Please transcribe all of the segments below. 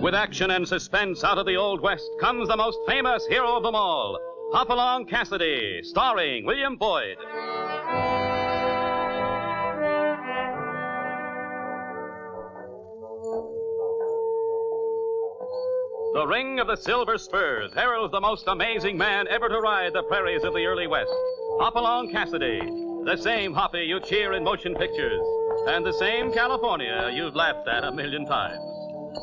With action and suspense out of the Old West comes the most famous hero of them all, Hopalong Cassidy, starring William Boyd. The ring of the silver spurs heralds the most amazing man ever to ride the prairies of the early West, Hopalong Cassidy, the same Hoppy you cheer in motion pictures, and the same California you've laughed at a million times.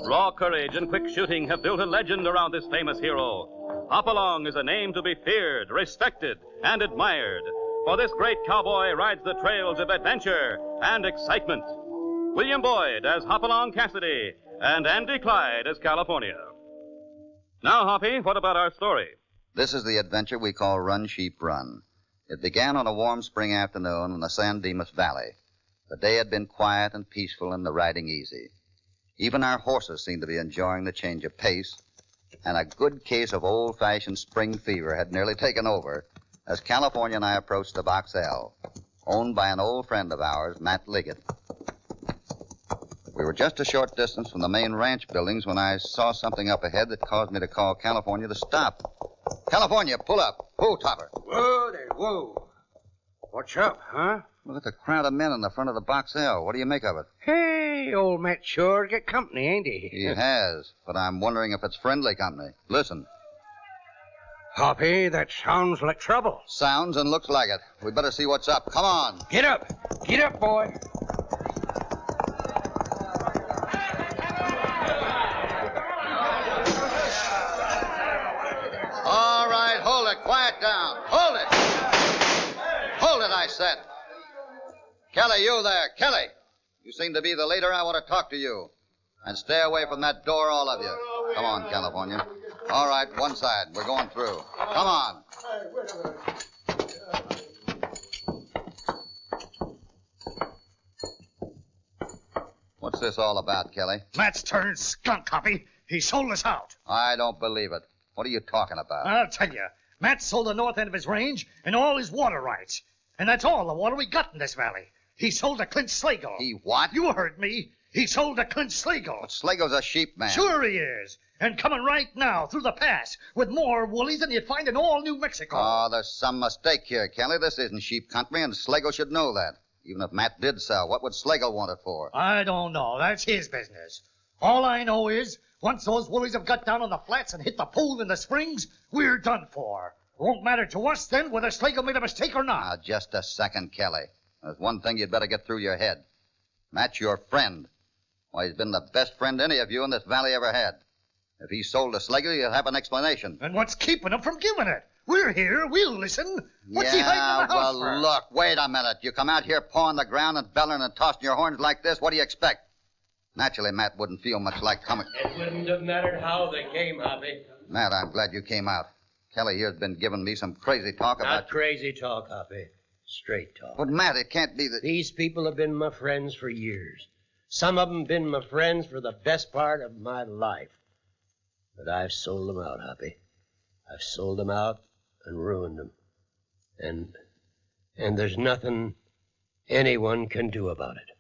Raw courage and quick shooting have built a legend around this famous hero. Hopalong is a name to be feared, respected, and admired, for this great cowboy rides the trails of adventure and excitement. William Boyd as Hopalong Cassidy, and Andy Clyde as California. Now, Hoppy, what about our story? This is the adventure we call Run, Sheep, Run. It began on a warm spring afternoon in the San Dimas Valley. The day had been quiet and peaceful and the riding easy. Even our horses seemed to be enjoying the change of pace, and a good case of old-fashioned spring fever had nearly taken over as California and I approached the Box L, owned by an old friend of ours, Matt Liggett. We were just a short distance from the main ranch buildings when I saw something up ahead that caused me to call California to stop. California, pull up. Whoa, Topper. Whoa there, whoa. What's up, huh? Look at the crowd of men in the front of the Box L. What do you make of it? Hey, old Matt sure get company, ain't he? He has, but I'm wondering if it's friendly company. Listen. Hoppy, that sounds like trouble. Sounds and looks like it. We better see what's up. Come on. Get up. Get up, boy. All right, hold it. Quiet down. Hold it. Hold it, I said. Kelly, you there. Kelly. You seem to be the leader. I want to talk to you. And stay away from that door, all of you. Come on, California. All right, one side. We're going through. Come on. What's this all about, Kelly? Matt's turned skunk, Hoppy. He sold us out. I don't believe it. What are you talking about? I'll tell you. Matt sold the north end of his range and all his water rights. And that's all the water we got in this valley. He sold to Clint Slagle. He what? You heard me. He sold to Clint Slagle. But Slagle's a sheep man. Sure he is. And coming right now through the pass with more woolies than you'd find in all New Mexico. Oh, there's some mistake here, Kelly. This isn't sheep country, and Slagle should know that. Even if Matt did sell, what would Slagle want it for? I don't know. That's his business. All I know is, once those woolies have got down on the flats and hit the pool in the springs, we're done for. It won't matter to us then whether Slagle made a mistake or not. Now, just a second, Kelly. There's one thing you'd better get through your head. Matt's your friend. Why, he's been the best friend any of you in this valley ever had. If he sold to Slagle, you'll have an explanation. And what's keeping him from giving it? We're here. We'll listen. What's he hiding in the house for? Look, wait a minute. You come out here pawing the ground and bellowing and tossing your horns like this, what do you expect? Naturally, Matt wouldn't feel much like coming. It wouldn't have mattered how they came, Hoppy. Matt, I'm glad you came out. Kelly here's been giving me some crazy talk about... Not crazy talk, Hoppy. Straight talk. But, Matt, it can't be that... These people have been my friends for years. Some of them been my friends for the best part of my life. But I've sold them out, Hoppy. I've sold them out and ruined them. And there's nothing anyone can do about it.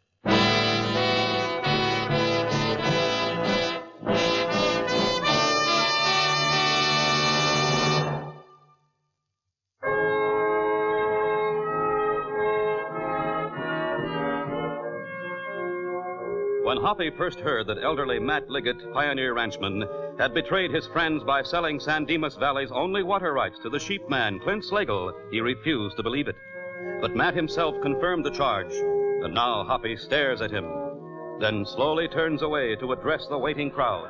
When Hoppy first heard that elderly Matt Liggett, pioneer ranchman, had betrayed his friends by selling San Dimas Valley's only water rights to the sheep man, Clint Slagle, he refused to believe it. But Matt himself confirmed the charge, and now Hoppy stares at him, then slowly turns away to address the waiting crowd.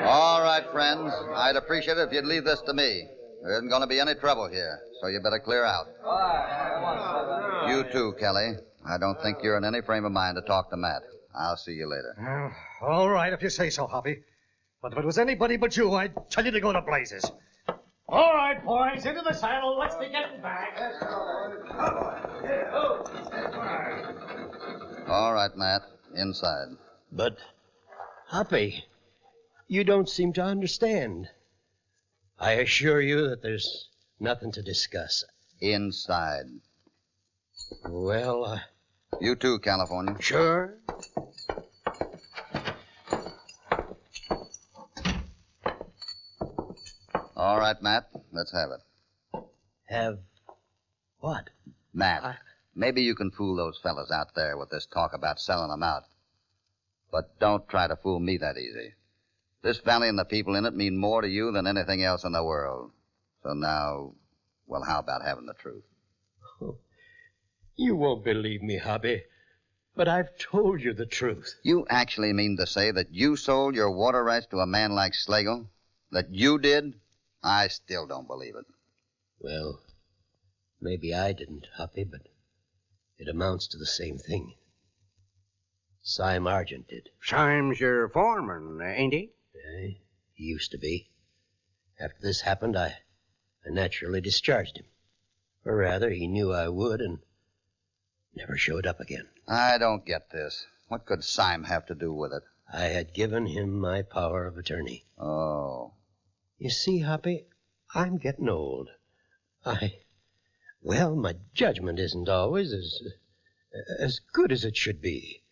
All right, friends. I'd appreciate it if you'd leave this to me. There isn't going to be any trouble here, so you better clear out. You too, Kelly. I don't think you're in any frame of mind to talk to Matt. I'll see you later. All right, if you say so, Hoppy. But if it was anybody but you, I'd tell you to go to blazes. All right, boys, into the saddle. Let's be getting back. All right, Matt. Inside. But, Hoppy, you don't seem to understand. I assure you that there's nothing to discuss. Inside. Well, You too, California. Sure. All right, Matt. Let's have it. Have what? Matt, maybe you can fool those fellas out there with this talk about selling them out. But don't try to fool me that easy. This valley and the people in it mean more to you than anything else in the world. So now, well, how about having the truth? Oh, you won't believe me, Hoppy, but I've told you the truth. You actually mean to say that you sold your water rights to a man like Slagle? That you did? I still don't believe it. Well, maybe I didn't, Hoppy, but it amounts to the same thing. Sime Argent did. Sime's your foreman, ain't he? He used to be. After this happened, I naturally discharged him. Or rather, he knew I would and never showed up again. I don't get this. What could Sime have to do with it? I had given him my power of attorney. Oh. You see, Hoppy, I'm getting old. Well, my judgment isn't always as good as it should be.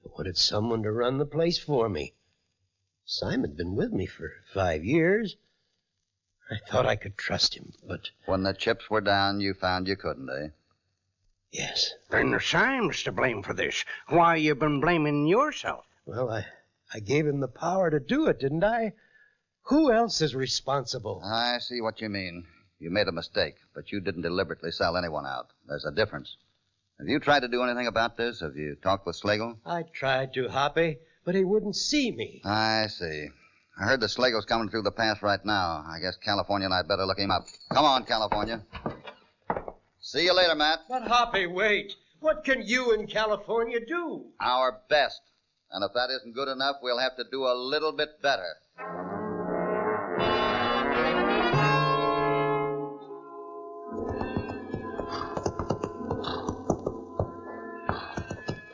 I wanted someone to run the place for me. Simon'd been with me for 5 years. I thought I could trust him, but... When the chips were down, you found you couldn't, eh? Yes. Then Sime's to blame for this. Why you been blaming yourself? Well, I gave him the power to do it, didn't I? Who else is responsible? I see what you mean. You made a mistake, but you didn't deliberately sell anyone out. There's a difference. Have you tried to do anything about this? Have you talked with Slagle? I tried to, Hoppy, but he wouldn't see me. I see. I heard the Slagle's coming through the pass right now. I guess California and I'd better look him up. Come on, California. See you later, Matt. But, Hoppy, wait. What can you in California do? Our best. And if that isn't good enough, we'll have to do a little bit better.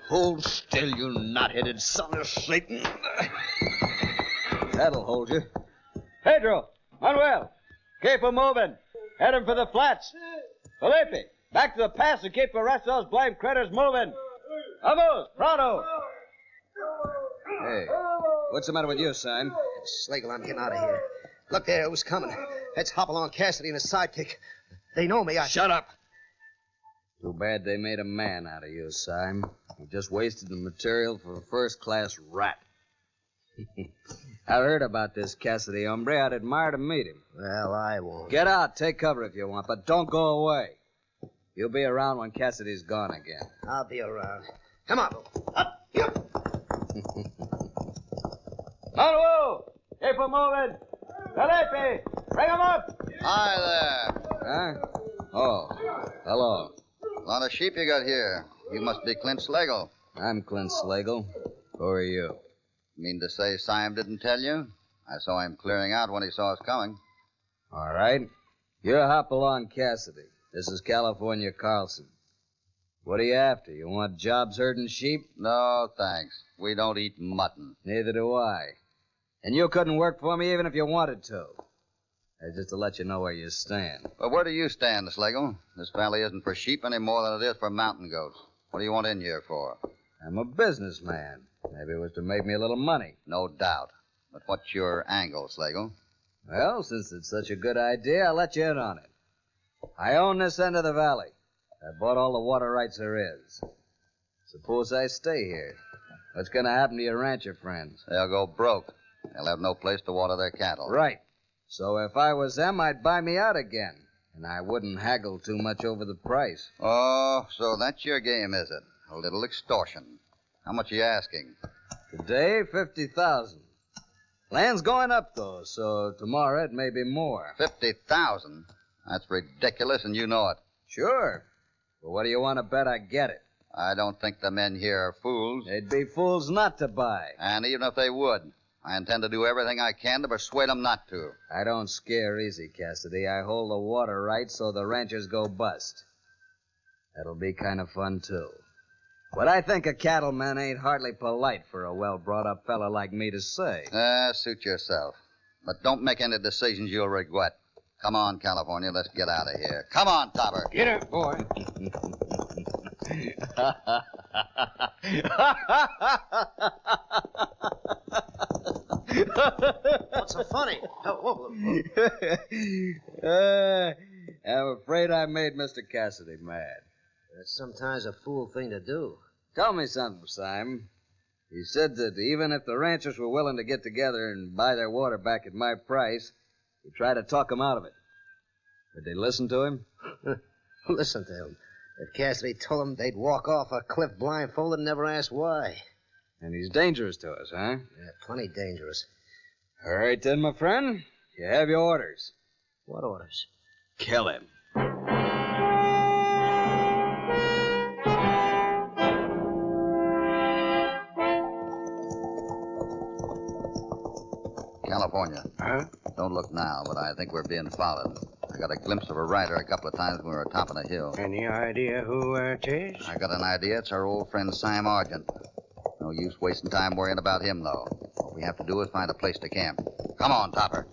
Hold still, you knot-headed son of Satan. That'll hold you. Pedro, Manuel, keep 'em moving. Head 'em for the flats. Felipe, back to the pass and keep the rest of those blame critters moving. Vamos, pronto. Hey, what's the matter with you, Sime? Slagle, I'm getting out of here. Look there, who's coming? That's Hopalong Cassidy and his sidekick. They know me. Shut up. Too bad they made a man out of you, Sime. You just wasted the material for a first-class rat. I've heard about this Cassidy hombre. I'd admire to meet him. Well, I won't. Get out. Take cover if you want, but don't go away. You'll be around when Cassidy's gone again. I'll be around. Come on. Up, here. Manuel, keep 'em moving. Felipe, bring 'em up. Hi there. Huh? Oh, hello. A lot of sheep you got here. You must be Clint Slagle. I'm Clint Slagle. Who are you? Mean to say Sime didn't tell you? I saw him clearing out when he saw us coming. All right. You're Hopalong Cassidy. This is California Carlson. What are you after? You want jobs herding sheep? No, thanks. We don't eat mutton. Neither do I. And you couldn't work for me even if you wanted to. Just to let you know where you stand. But where do you stand, Slagle? This valley isn't for sheep any more than it is for mountain goats. What do you want in here for? I'm a businessman. Maybe it was to make me a little money. No doubt. But what's your angle, Slagle? Well, since it's such a good idea, I'll let you in on it. I own this end of the valley. I bought all the water rights there is. Suppose I stay here. What's going to happen to your rancher friends? They'll go broke. They'll have no place to water their cattle. Right. So if I was them, I'd buy me out again. And I wouldn't haggle too much over the price. Oh, so that's your game, is it? A little extortion. How much are you asking? Today, $50,000. Land's going up, though, so tomorrow it may be more. 50,000? That's ridiculous, and you know it. Sure. But what do you want to bet I get it? I don't think the men here are fools. They'd be fools not to buy. And even if they would, I intend to do everything I can to persuade them not to. I don't scare easy, Cassidy. I hold the water right so the ranchers go bust. That'll be kind of fun, too. But I think a cattleman ain't hardly polite for a well-brought-up fella like me to say. Suit yourself. But don't make any decisions you'll regret. Come on, California, let's get out of here. Come on, Topper. Get up, boy. What's so funny? I'm afraid I made Mr. Cassidy mad. That's sometimes a fool thing to do. Tell me something, Simon. He said that even if the ranchers were willing to get together and buy their water back at my price, he'd try to talk them out of it. Did they listen to him? Listen to him. If Cassidy told them they'd walk off a cliff blindfolded and never ask why. And he's dangerous to us, huh? Yeah, plenty dangerous. All right, then, my friend. You have your orders. What orders? Kill him. California. Huh? Don't look now, but I think we're being followed. I got a glimpse of a rider a couple of times when we were topping a hill. Any idea who it is? I got an idea. It's our old friend Sam Argent. No use wasting time worrying about him, though. What we have to do is find a place to camp. Come on, Topper.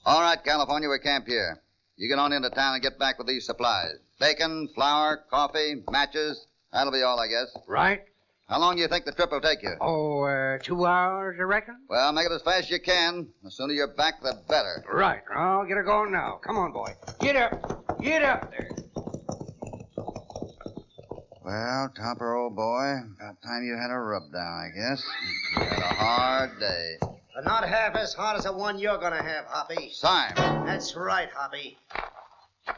All right, California, we camp here. You get on into town and get back with these supplies. Bacon, flour, coffee, matches. That'll be all, I guess. Right. How long do you think the trip will take you? 2 hours, I reckon? Well, make it as fast as you can. The sooner you're back, the better. Right. I'll get her going now. Come on, boy. Get up. Get up there. Well, Topper, old boy, about time you had a rub down, I guess. You had a hard day. But not half as hard as the one you're going to have, Hoppy. Sime. That's right, Hoppy.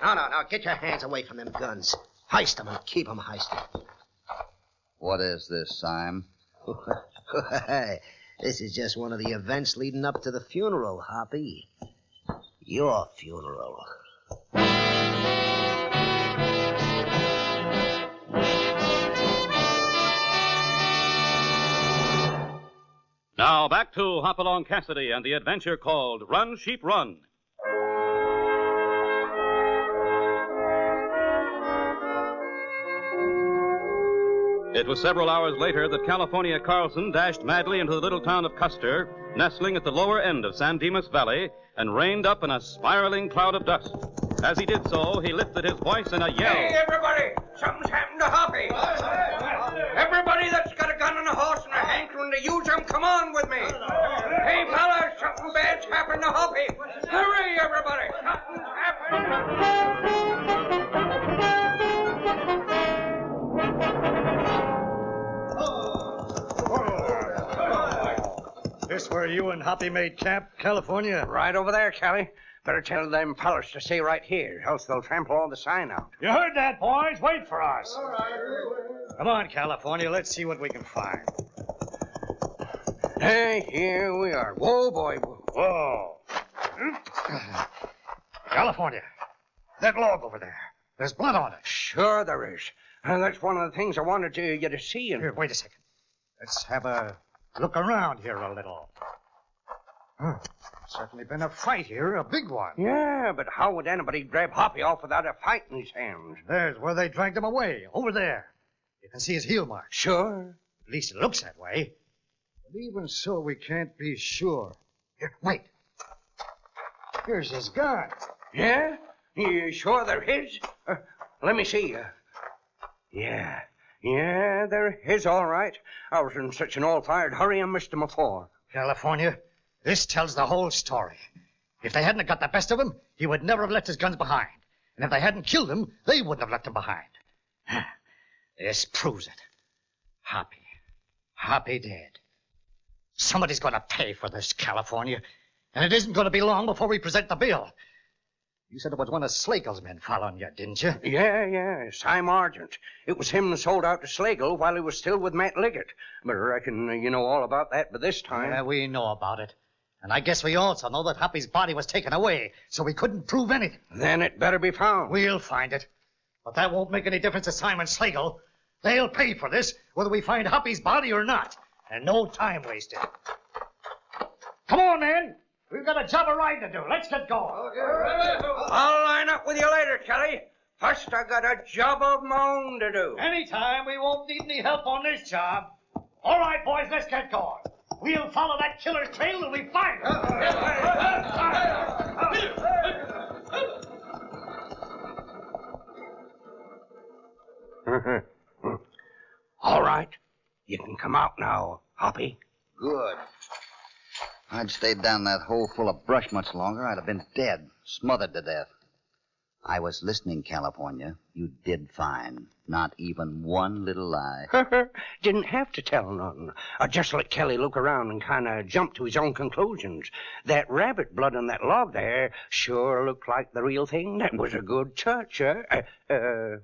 No. Get your hands away from them guns. Heist them and keep them heisted. What is this, Sime? This is just one of the events leading up to the funeral, Hoppy. Your funeral. Now back to Hopalong Cassidy and the adventure called Run, Sheep, Run. It was several hours later that California Carlson dashed madly into the little town of Custer, nestling at the lower end of San Dimas Valley, and reined up in a spiraling cloud of dust. As he did so, he lifted his voice in a yell. Hey, everybody! Something's happened to Hoppy. Everybody that's got a gun and a horse and a hankering to use them, come on with me. Hey, fellas, something bad's happened to Hoppy. Hurry, everybody! Something's happened. This where you and Hoppy made camp, California? Right over there, Callie. Better tell them fellas to stay right here, else they'll trample all the sign out. You heard that, boys. Wait for us. Come on, California. Let's see what we can find. Hey, here we are. Whoa, boy. Whoa. California, that log over there. There's blood on it. Sure there is. That's one of the things I wanted you to see. And... Here, wait a second. Let's have a look around here a little. Certainly been a fight here, a big one. Yeah, but how would anybody grab Hoppy off without a fight in his hands? There's where they dragged him away, over there. You can see his heel marks. Sure. At least it looks that way. But even so, we can't be sure. Here, wait. Here's his gun. Yeah? You sure they're his? Let me see. Yeah, they're his, all right. I was in such an all-fired hurry I missed them afore. California, this tells the whole story. If they hadn't got the best of him, he would never have left his guns behind. And if they hadn't killed him, they wouldn't have left him behind. This proves it. Hoppy dead. Somebody's going to pay for this, California. And it isn't going to be long before we present the bill. You said it was one of Slagle's men following you, didn't you? Yeah, Sam Argent. It was him that sold out to Slagle while he was still with Matt Liggett. But I reckon you know all about that by this time. Yeah, we know about it. And I guess we also know that Hoppy's body was taken away, so we couldn't prove anything. Then it better be found. We'll find it. But that won't make any difference to Simon Slagle. They'll pay for this, whether we find Hoppy's body or not. And no time wasted. Come on, men. We've got a job of riding to do. Let's get going. I'll line up with you later, Kelly. First, I got a job of my own to do. Anytime. We won't need any help on this job. All right, boys, let's get going. We'll follow that killer's trail till we find him. All right. You can come out now, Hoppy. Good. If I'd stayed down that hole full of brush much longer, I'd have been dead, smothered to death. I was listening, California. You did fine. Not even one little lie. Didn't have to tell none. I just let Kelly look around and kind of jump to his own conclusions. That rabbit blood on that log there sure looked like the real thing. That was a good touch,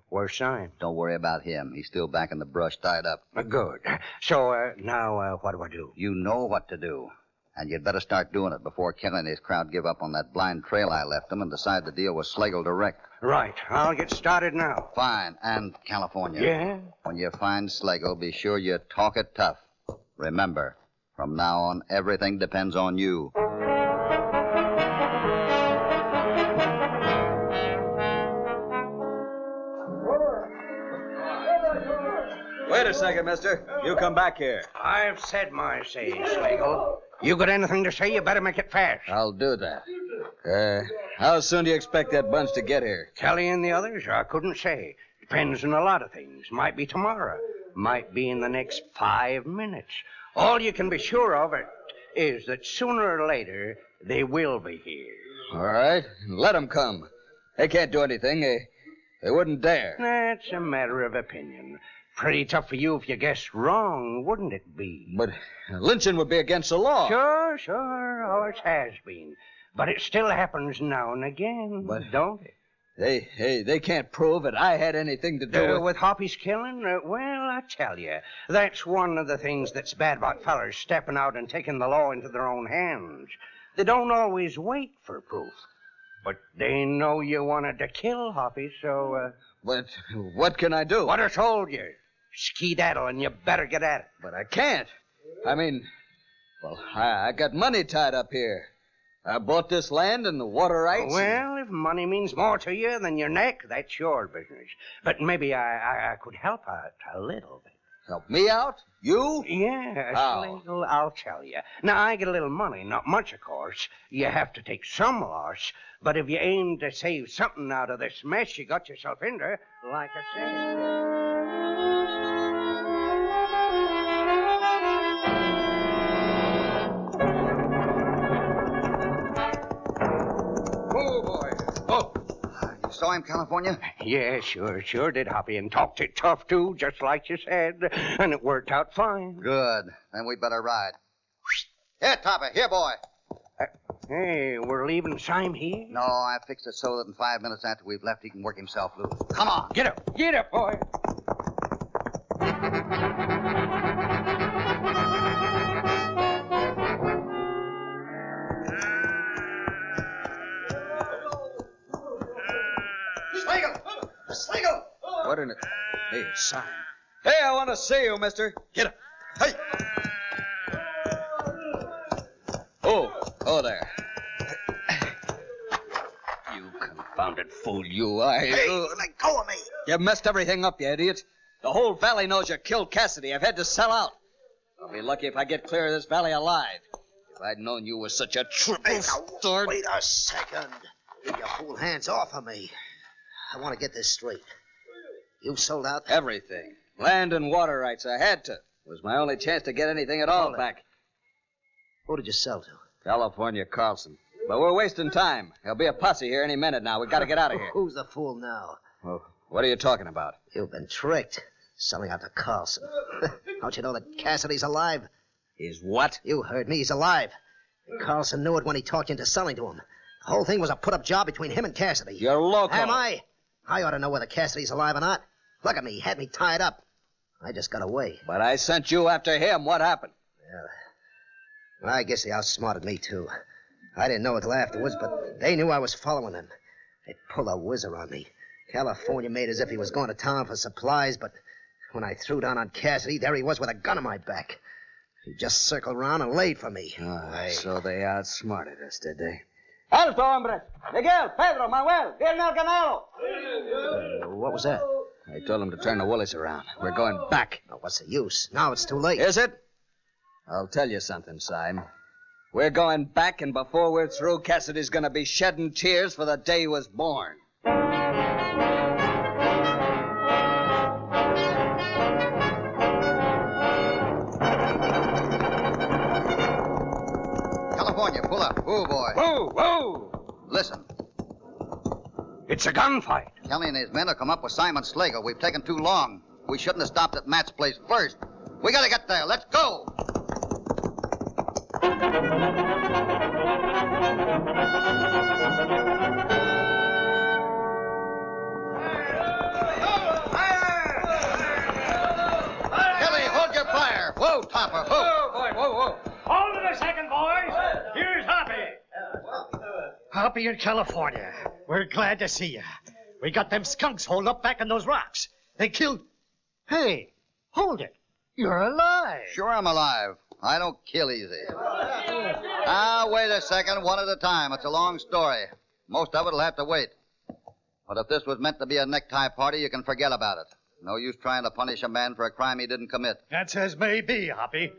where's Simon? Don't worry about him. He's still back in the brush, tied up. Good. So, now, what do I do? You know what to do. And you'd better start doing it before Kelly and his crowd give up on that blind trail I left them and decide the deal was Slagle direct. Right. I'll get started now. Fine. And California. Yeah? When you find Slagle, be sure you talk it tough. Remember, from now on, everything depends on you. Wait a second, mister. You come back here. I've said my say, Slagle. You got anything to say, you better make it fast. I'll do that. How soon do you expect that bunch to get here? Kelly and the others, I couldn't say. Depends on a lot of things. Might be tomorrow. Might be in the next 5 minutes. All you can be sure of it is that sooner or later, they will be here. All right. Let them come. They can't do anything. They wouldn't dare. That's a matter of opinion. Pretty tough for you if you guessed wrong, wouldn't it be? But lynching would be against the law. Sure. Always has been. But it still happens now and again, don't it? They can't prove that I had anything to do with Hoppy's killing? Well, I tell you, that's one of the things that's bad about fellers stepping out and taking the law into their own hands. They don't always wait for proof. But they know you wanted to kill Hoppy, so... But what can I do? What I told you. Skedaddle, and you better get at it. But I can't. I mean, I got money tied up here. I bought this land and the water rights. Well, if money means more to you than your neck, that's your business. But maybe I could help out a little bit. Help me out? You? Yeah, How? Slagle, I'll tell you. Now, I get a little money, not much, of course. You have to take some loss. But if you aim to save something out of this mess you got yourself into, like I said... Saw him, California? Yeah, sure did, Hoppy, and talked it tough, too, just like you said, and it worked out fine. Good. Then we better ride. Here, Topper. Here, boy. Hey, we're leaving Sime here? No, I fixed it so that in 5 minutes after we've left, he can work himself loose. Come on. Get up, boy. Slagle! What in it? Hey, Simon. Hey, I want to see you, mister. Get up. Hey! Oh, there. You confounded fool, you. Hey, let go of me. You messed everything up, you idiot. The whole valley knows you killed Cassidy. I've had to sell out. I'll be lucky if I get clear of this valley alive. If I'd known you were such a triple start... Wait a second. Get your fool hands off of me. I want to get this straight. You sold out? Everything. Land and water rights. I had to. It was my only chance to get anything at all back. Who did you sell to? California Carlson. But we're wasting time. There'll be a posse here any minute now. We've got to get out of here. Who's the fool now? Well, what are you talking about? You've been tricked. Selling out to Carlson. Don't you know that Cassidy's alive? He's what? You heard me. He's alive. And Carlson knew it when he talked you into selling to him. The whole thing was a put-up job between him and Cassidy. You're local. Am I? I ought to know whether Cassidy's alive or not. Look at me. He had me tied up. I just got away. But I sent you after him. What happened? Well, I guess they outsmarted me, too. I didn't know it till afterwards, but they knew I was following them. They pulled a whizzer on me. California made as if he was going to town for supplies, but when I threw down on Cassidy, there he was with a gun on my back. He just circled around and laid for me. So they outsmarted us, did they? Alto, hombres! Miguel, Pedro, Manuel, viene el ganado! What was that? I told them to turn the woolies around. We're going back. Oh, what's the use? Now it's too late. Is it? I'll tell you something, Sime. We're going back, and before we're through, Cassidy's going to be shedding tears for the day he was born. California, pull up. Whoa, boy. Whoa, whoa! Listen, It's a gunfight. Kelly and his men have come up with Simon Slagle. We've taken too long. We shouldn't have stopped at Matt's place first. We gotta get there. Let's go. Kelly, hold your fire. Whoa, Topper, whoa. Whoa, boy, whoa, whoa. Hold it a second, boys. Here's Hoppy. Hoppy in California. We're glad to see you. We got them skunks holed up back in those rocks. They killed... Hey, hold it. You're alive. Sure I'm alive. I don't kill easy. Now, wait a second, one at a time. It's a long story. Most of it'll have to wait. But if this was meant to be a necktie party, you can forget about it. No use trying to punish a man for a crime he didn't commit. That's as may be, Hoppy.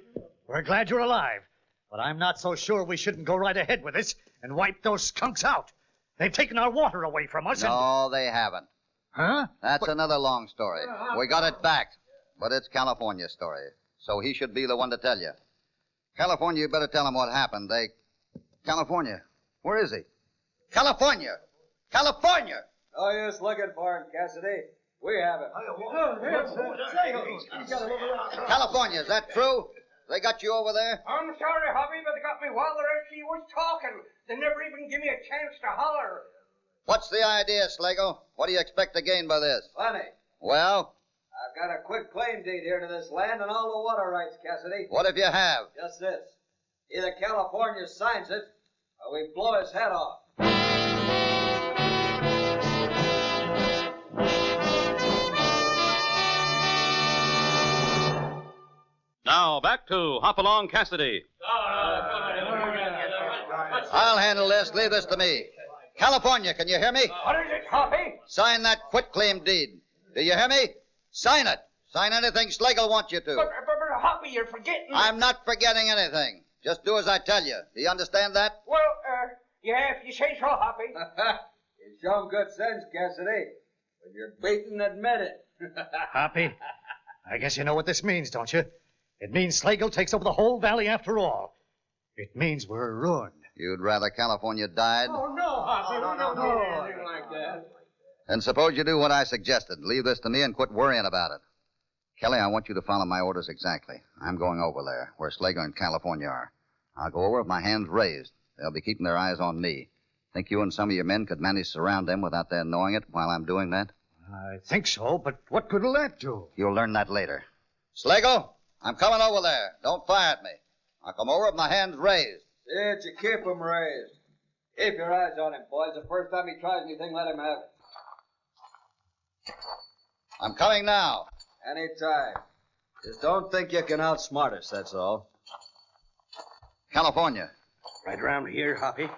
We're glad you're alive. But I'm not so sure we shouldn't go right ahead with this and wipe those skunks out. They've taken our water away from us and... No, they haven't. Huh? That's another long story. We got it back. But it's California's story. So he should be the one to tell you. California, you better tell him what happened. California. Where is he? California! California! No use looking for him, Cassidy. We have him. California, is that true? They got you over there? I'm sorry, Hoppy, but they got me while the rest of you was talking. They never even give me a chance to holler. What's the idea, Slagle? What do you expect to gain by this? Plenty. Well, I've got a quick claim deed here to this land and all the water rights, Cassidy. what if you have? Just this. Either California signs it, or we blow his head off. Now, back to Hopalong Cassidy. I'll handle this. Leave this to me. California, can you hear me? What is it, Hoppy? Sign that quitclaim deed. Do you hear me? Sign it. Sign anything Slagle wants you to. But Hoppy, you're forgetting. I'm not forgetting anything. Just do as I tell you. Do you understand that? Well, yeah, if you say so, Hoppy. You show good sense, Cassidy. When you're beaten, admit it. Hoppy, I guess you know what this means, don't you? It means Slagle takes over the whole valley after all. It means we're ruined. You'd rather California died? Oh, no, Hoppy. No. Anything like that. Then suppose you do what I suggested. Leave this to me and quit worrying about it. Kelly, I want you to follow my orders exactly. I'm going over there, where Slagle and California are. I'll go over with my hands raised. They'll be keeping their eyes on me. Think you and some of your men could manage to surround them without their knowing it while I'm doing that? I think so, but what good will that do? You'll learn that later. Slagle, I'm coming over there. Don't fire at me. I'll come over with my hands raised. Yeah, you keep him raised. Keep your eyes on him, boys. The first time he tries anything, let him have it. I'm coming now. Any time. Just don't think you can outsmart us, that's all. California. Right around here, Hoppy.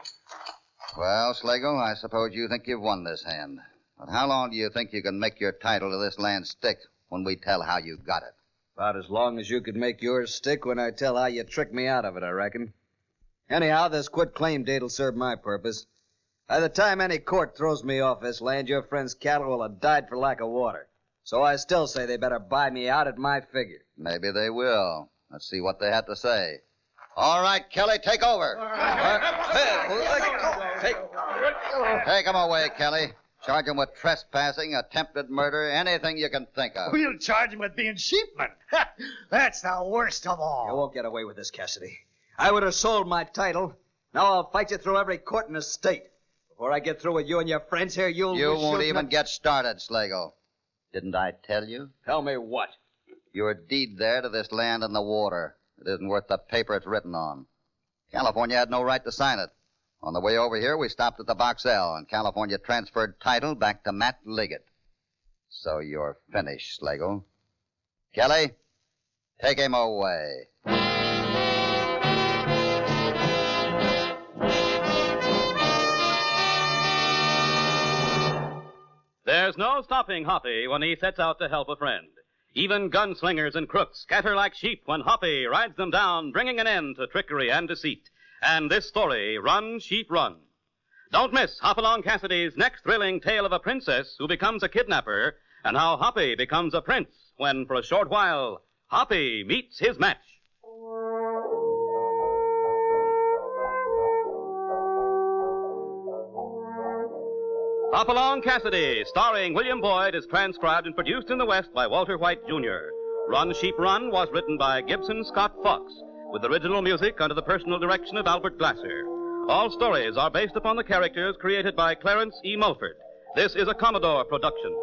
Well, Slagle, I suppose you think you've won this hand. But how long do you think you can make your title to this land stick when we tell how you got it? About as long as you could make yours stick when I tell how you tricked me out of it, I reckon. Anyhow, this quit-claim deed'll serve my purpose. By the time any court throws me off this land, your friend's cattle will have died for lack of water. So I still say they better buy me out at my figure. Maybe they will. Let's see what they have to say. All right, Kelly, take over. Take him away, Kelly. Charge him with trespassing, attempted murder, anything you can think of. We'll charge him with being sheepmen. That's the worst of all. You won't get away with this, Cassidy. I would have sold my title. Now I'll fight you through every court in the state. Before I get through with you and your friends here, You won't even get started, Slagle. Didn't I tell you? Tell me what? Your deed there to this land and the water. It isn't worth the paper it's written on. California had no right to sign it. On the way over here, we stopped at the Box L, and California transferred title back to Matt Liggett. So you're finished, Slagle. Kelly, take him away. There's no stopping Hoppy when he sets out to help a friend. Even gunslingers and crooks scatter like sheep when Hoppy rides them down, bringing an end to trickery and deceit. And this story, Run, Sheep, Run. Don't miss Hopalong Cassidy's next thrilling tale of a princess who becomes a kidnapper and how Hoppy becomes a prince when, for a short while, Hoppy meets his match. Hopalong Cassidy, starring William Boyd, is transcribed and produced in the West by Walter White, Jr. Run, Sheep, Run was written by Gibson Scott Fox, with original music under the personal direction of Albert Glasser. All stories are based upon the characters created by Clarence E. Mulford. This is a Commodore production.